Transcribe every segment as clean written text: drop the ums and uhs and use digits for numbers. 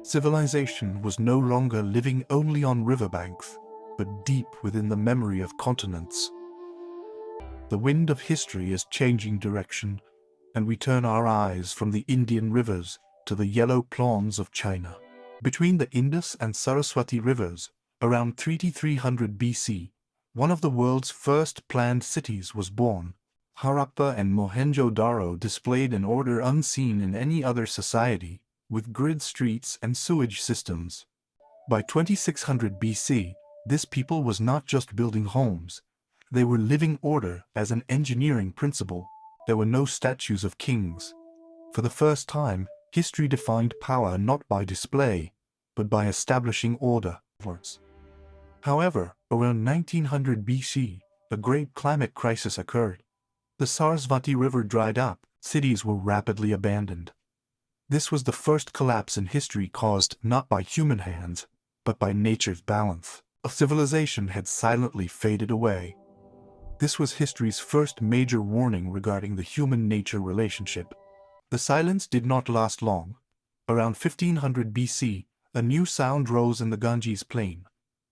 Civilization was no longer living only on riverbanks, but deep within the memory of continents. The wind of history is changing direction, and we turn our eyes from the Indian rivers to the yellow plawns of China. Between the Indus and Saraswati rivers, around 3300 BC, one of the world's first planned cities was born. Harappa and Mohenjo-daro displayed an order unseen in any other society, with grid streets and sewage systems. By 2600 BC, this people was not just building homes, they were living order as an engineering principle. There were no statues of kings. For the first time, history defined power not by display, but by establishing order. However, around 1900 BC, a great climate crisis occurred. The Sarasvati River dried up, cities were rapidly abandoned. This was the first collapse in history caused not by human hands, but by nature's balance. A civilization had silently faded away. This was history's first major warning regarding the human-nature relationship. The silence did not last long. Around 1500 BC, a new sound rose in the Ganges plain.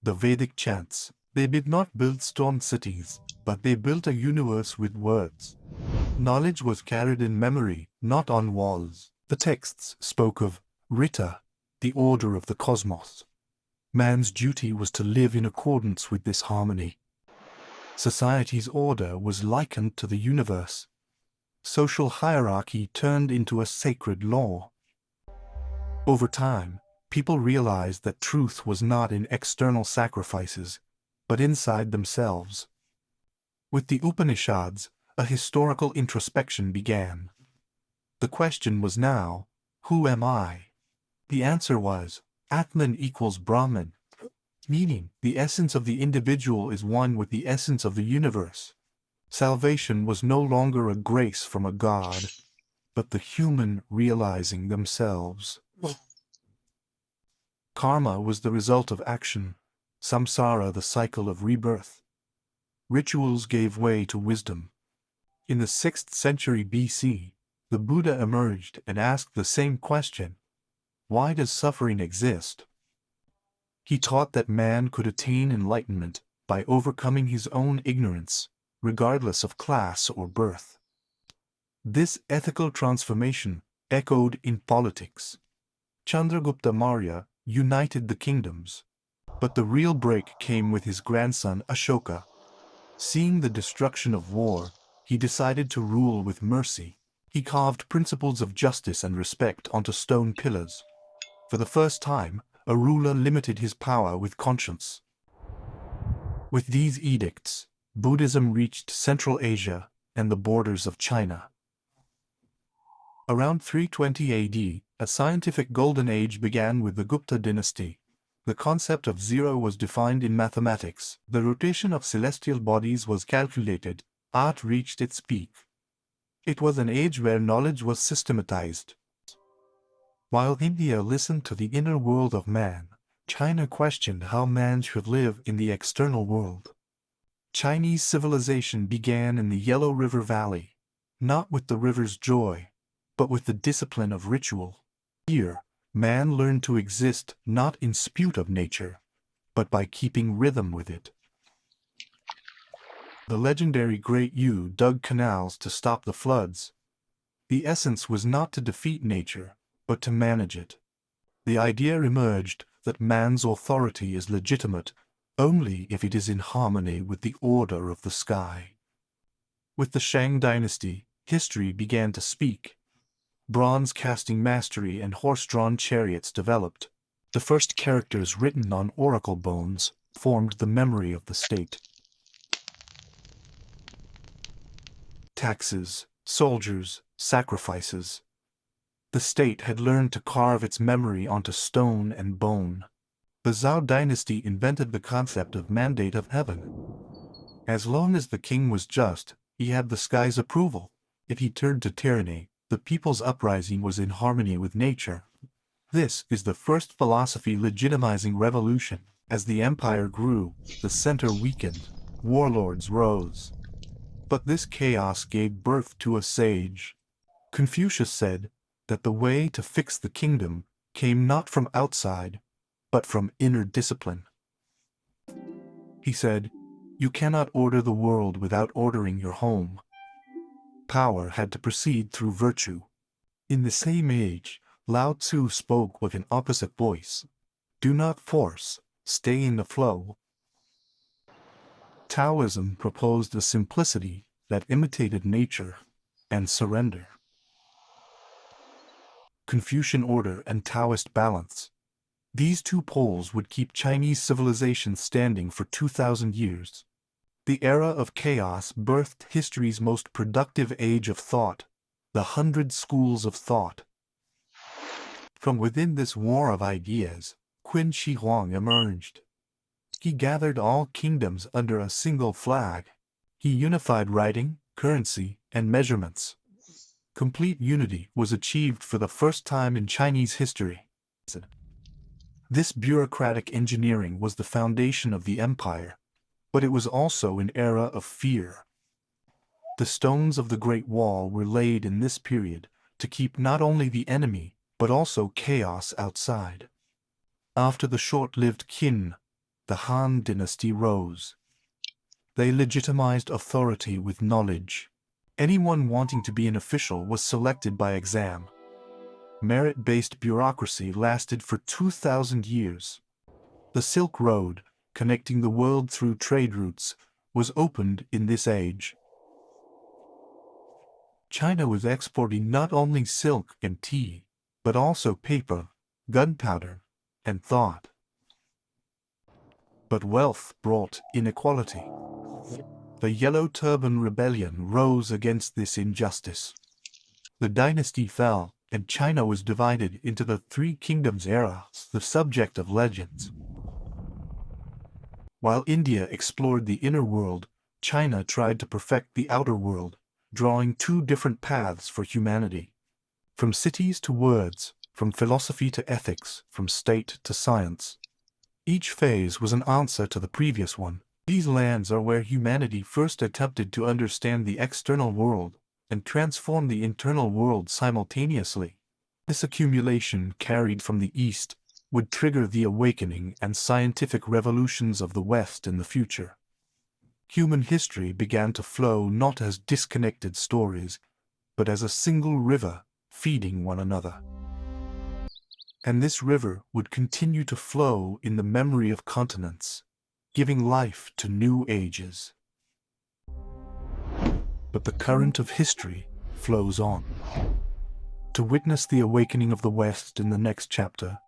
The Vedic chants. They did not build stone cities, but they built a universe with words. Knowledge was carried in memory, not on walls. The texts spoke of Rita, the order of the cosmos. Man's duty was to live in accordance with this harmony. Society's order was likened to the universe. Social hierarchy turned into a sacred law. Over time, people realized that truth was not in external sacrifices, but inside themselves. With the Upanishads, a historical introspection began. The question was now, who am I? The answer was, Atman equals Brahman, meaning the essence of the individual is one with the essence of the universe. Salvation was no longer a grace from a god, but the human realizing themselves. Karma was the result of action, samsara the cycle of rebirth. Rituals gave way to wisdom. In the 6th century BC, the Buddha emerged and asked the same question: why does suffering exist? He taught that man could attain enlightenment by overcoming his own ignorance, regardless of class or birth. This ethical transformation echoed in politics. Chandragupta Maurya united the kingdoms, but the real break came with his grandson Ashoka. Seeing the destruction of war, he decided to rule with mercy. He carved principles of justice and respect onto stone pillars. For the first time, a ruler limited his power with conscience. With these edicts, Buddhism reached Central Asia and the borders of China. Around 320 AD, a scientific golden age began with the Gupta dynasty. The concept of zero was defined in mathematics. The rotation of celestial bodies was calculated. Art reached its peak. It was an age where knowledge was systematized. While India listened to the inner world of man, China questioned how man should live in the external world. Chinese civilization began in the Yellow River Valley, not with the river's joy, but with the discipline of ritual. Here, man learned to exist not in dispute of nature, but by keeping rhythm with it. The legendary Great Yu dug canals to stop the floods. The essence was not to defeat nature, but to manage it. The idea emerged that man's authority is legitimate only if it is in harmony with the order of the sky. With the Shang Dynasty, history began to speak. Bronze casting mastery and horse-drawn chariots developed. The first characters written on oracle bones formed the memory of the state. Taxes, soldiers, sacrifices. The state had learned to carve its memory onto stone and bone. The Zhou dynasty invented the concept of mandate of heaven. As long as the king was just, he had the sky's approval. If he turned to tyranny, the people's uprising was in harmony with nature. This is the first philosophy legitimizing revolution. As the empire grew, the center weakened, warlords rose. But this chaos gave birth to a sage. Confucius said that the way to fix the kingdom came not from outside, but from inner discipline. He said, "You cannot order the world without ordering your home." Power had to proceed through virtue. In the same age, Lao Tzu spoke with an opposite voice. Do not force, stay in the flow. Taoism proposed a simplicity that imitated nature and surrender. Confucian order and Taoist balance. These two poles would keep Chinese civilization standing for 2,000 years. The era of chaos birthed history's most productive age of thought, the 100 schools of thought. From within this war of ideas, Qin Shi Huang emerged. He gathered all kingdoms under a single flag. He unified writing, currency, and measurements. Complete unity was achieved for the first time in Chinese history. This bureaucratic engineering was the foundation of the empire, but it was also an era of fear. The stones of the Great Wall were laid in this period to keep not only the enemy, but also chaos outside. After the short-lived Qin, the Han Dynasty rose. They legitimized authority with knowledge. Anyone wanting to be an official was selected by exam. Merit-based bureaucracy lasted for 2,000 years. The Silk Road, connecting the world through trade routes, was opened in this age. China was exporting not only silk and tea, but also paper, gunpowder, and thought. But wealth brought inequality. The Yellow Turban Rebellion rose against this injustice. The dynasty fell, and China was divided into the Three Kingdoms era, the subject of legends. While India explored the inner world, China tried to perfect the outer world, drawing two different paths for humanity. From cities to words, from philosophy to ethics, from state to science. Each phase was an answer to the previous one. These lands are where humanity first attempted to understand the external world and transform the internal world simultaneously. This accumulation carried from the East would trigger the awakening and scientific revolutions of the West in the future. Human history began to flow not as disconnected stories, but as a single river feeding one another. And this river would continue to flow in the memory of continents, giving life to new ages. But the current of history flows on. To witness the awakening of the West in the next chapter,